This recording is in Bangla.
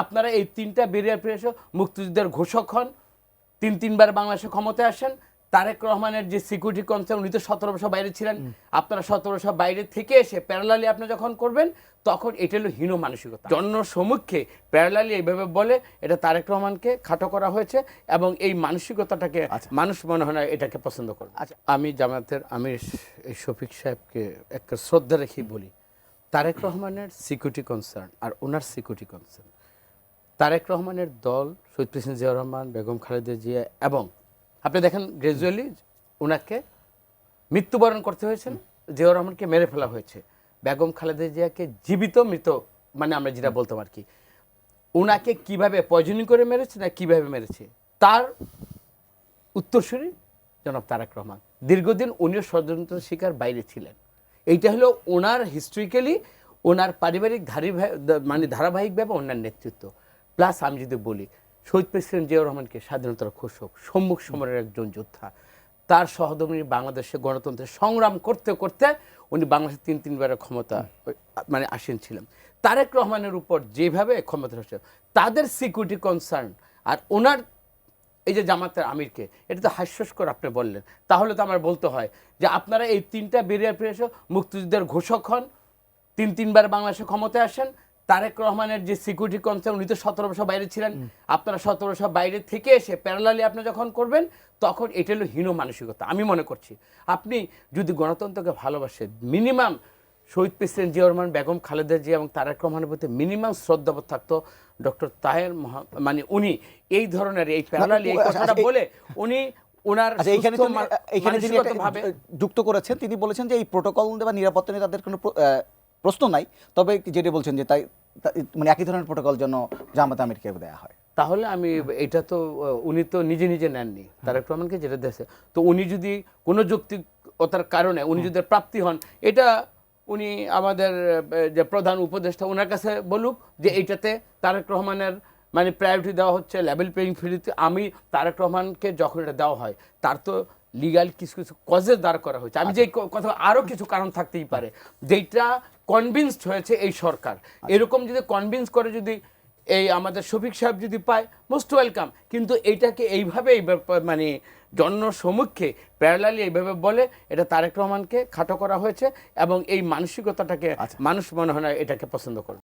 আপনারা এই তিনটা বেরিয়ার পেয়েছে মুক্তিযুদ্ধের ঘোষক হন, তিনবার বাংলাদেশে ক্ষমতায় আসেন। তারেক রহমানের যে সিকিউরিটি কনসার্ন, উনি তো 17 বছর বাইরে ছিলেন, আপনারা 17 বছর বাইরে থেকে এসে প্যারালালি আপনি যখন করবেন তখন এটা হলো হীন মানসিকতা। জনসম্মুখে প্যারালালি এইভাবে বলে এটা তারেক রহমানকে খাটো করা হয়েছে এবং এই মানসিকতাটাকে মানুষ মনে হয় না এটাকে পছন্দ করবে। আমি জামাতের আমির শফিক সাহেবকে একটা শ্রদ্ধা রেখে বলি, তারেক রহমানের সিকিউরিটি কনসার্ন আর ওনার সিকিউরিটি কনসার্ন, তারেক রহমানের দল শহীদ প্রেসিডেন্ট জিয়াউর রহমান, বেগম খালেদা জিয়া, এবং আপনি দেখেন গ্রাজুয়ালি ওনাকে মৃত্যুবরণ করতে হয়েছে, জিয়াউর রহমানকে মেরে ফেলা হয়েছে, বেগম খালেদা জিয়াকে জীবিত মৃত মানে আমরা যেটা বলতাম আর কি, ওনাকে কিভাবে পয়জনিং করে মেরেছে না কিভাবে মেরেছে তার উত্তরসূরি জনাব তারেক রহমান। দীর্ঘদিন উনিও ষড়যন্ত্র শিকার বাইরে ছিলেন। এইটা হলো ওনার হিস্ট্রিক্যালি ওনার পারিবারিক ধারাবাহিকভাবে ওনার নেতৃত্ব। প্লাস আমি যদি বলি শহীদ প্রেসিডেন্ট জিয়াউর রহমানকে স্বাধীনতার ঘোষক, সম্মুখ সমরের একজন যোদ্ধা, তার সহধর্মিণী বাংলাদেশে গণতন্ত্রের সংগ্রাম করতে করতে উনি বাংলাদেশে তিনবারের ক্ষমতা আসীন ছিলেন। তারেক রহমানের উপর যেভাবে ক্ষমতা হচ্ছে তাদের সিকিউরিটি কনসার্ন আর ওনার এই যে জামাতের আমিরকে, এটা তো হাস্যস্কর আপনি বললেন। তাহলে তো আমার বলতে হয় যে আপনারা এই তিনটা বেরিয়ার পেয়েছে মুক্তিযুদ্ধের ঘোষক হন, তিনবার বাংলাদেশে ক্ষমতায় আসেন। তারেক রহমানের যে সিকিউরিটি কনসার্ন, উনি তো 17 বছর বাইরে ছিলেন, আপনারা 17 বছর বাইরে থেকে এসে প্যারালালি আপনি যখন করবেন তখন এটা হলো হীন মানসিকতা। আমি মনে করছি আপনি যদি গণতন্ত্রকে ভালোবাসেন, মিনিমাম শহীদ প্রেসিডেন্ট জিয়াউর রহমান, বেগম খালেদা জিয়া এবং তারেক রহমানের প্রতি মিনিমাম শ্রদ্ধাবোধ থাকতো। ডক্টর তাহের উনি এই ধরনের এই প্যারালালি এই কথাটা বলে উনি ওনার এইখানে যিনি যুক্ত করেছেন তিনি বলেছেন যে এই প্রোটোকল বা নিরাপত্তা নিয়ে তাদের কোনো প্রশ্ন নাই, তবে যেটা বলছেন যে তাই মানে একই ধরনের প্রোটোকল যেন জামাত আমিরকে দেওয়া হয়। তাহলে আমি এটা তো উনি তো নিজে নেননি, তারেক রহমানকে যেটা দিয়েছে, তো উনি যদি কোনো যৌক্তিকতার কারণে উনি যদি প্রাপ্তি হন, এটা উনি আমাদের যে প্রধান উপদেষ্টা ওনার কাছে বলুক যে এইটাতে তারেক রহমানের প্রায়োরিটি দেওয়া হচ্ছে, লেভেল প্লেইং ফিল্ডে। আমি তারেক রহমানকে যখন এটা দেওয়া হয় তার তো লিগাল কিছু কজের দাঁড় করা হয়েছে। আমি যে কথা আরও কিছু কারণ থাকতেই পারে যেটা কনভিন্সড হয়েছে এই সরকার, এরকম যদি কনভিন্স করে যদি এই আমাদের শফিক সাহেব যদি পায় মোস্ট ওয়েলকাম। কিন্তু এইটাকে এইভাবে জনসম্মুখে প্যারালালি এইভাবে বলে এটা তারেক রহমানকে খাটো করা হয়েছে এবং এই মানসিকতাটাকে মানুষ মনে হয় না এটাকে পছন্দ করবে।